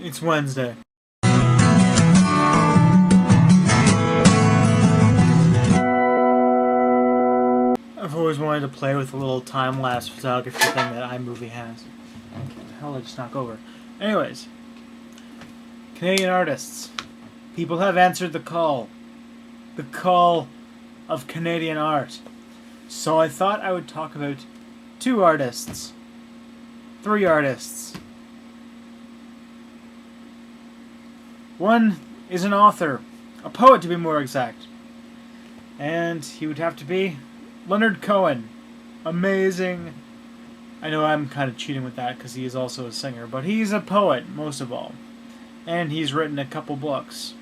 It's Wednesday. I've always wanted to play with a little time-lapse photography thing that iMovie has. What the hell did I just knock over? Anyways, Canadian artists. People have answered the call. The call of Canadian art. So I thought I would talk about 2 artists. 3 artists. One is an author. A poet, to be more exact. And he would have to be Leonard Cohen. Amazing. I know I'm kind of cheating with that because he is also a singer, but he's a poet, most of all. And he's written a couple books.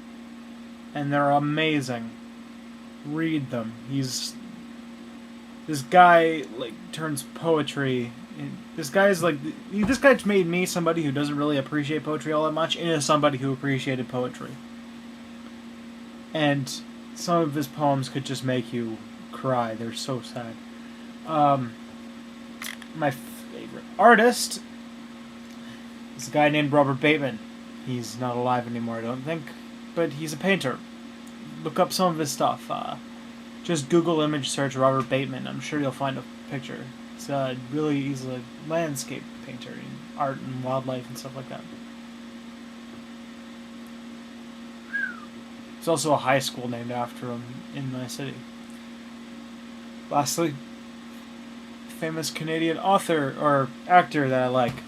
And they're amazing. Read them. This guy, like, turns poetry... This guy's made me, somebody who doesn't really appreciate poetry all that much, into somebody who appreciated poetry. And some of his poems could just make you cry. They're so sad. My favorite artist is a guy named Robert Bateman. He's not alive anymore, I don't think, but he's a painter. Look up some of his stuff. Just Google image search Robert Bateman. I'm sure you'll find a picture. He's a landscape painter, in art and wildlife and stuff like that. There's also a high school named after him in my city. Lastly, famous Canadian author or actor that I like.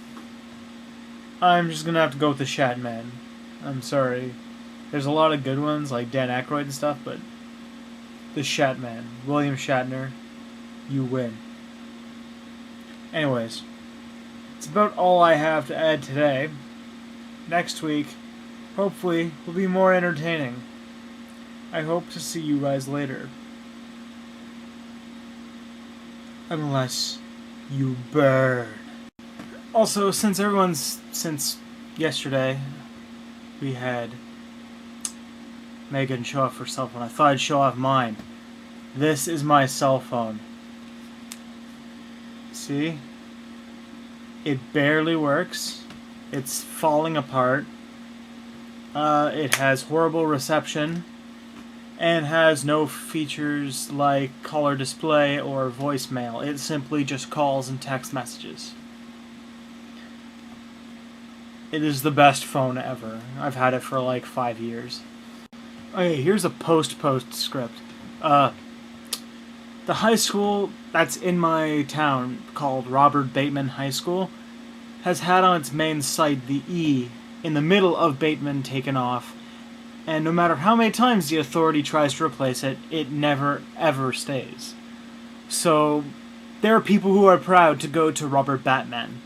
I'm just gonna have to go with the Shatman. I'm sorry. There's a lot of good ones like Dan Aykroyd and stuff, but the Shatman, William Shatner, you win. Anyways, it's about all I have to add today. Next week, hopefully, will be more entertaining. I hope to see you guys later. Unless you burn. Also, since yesterday, we had Megan show off her cell phone, I thought I'd show off mine. This is my cell phone. See? It barely works. It's falling apart. It has horrible reception. And has no features like color display or voicemail. It simply just calls and text messages. It is the best phone ever. I've had it for like 5 years. Okay, here's a post-script. The high school that's in my town, called Robert Bateman High School, has had on its main site the E in the middle of Bateman taken off, and no matter how many times the authority tries to replace it, it never ever stays. So, there are people who are proud to go to Robert Batman.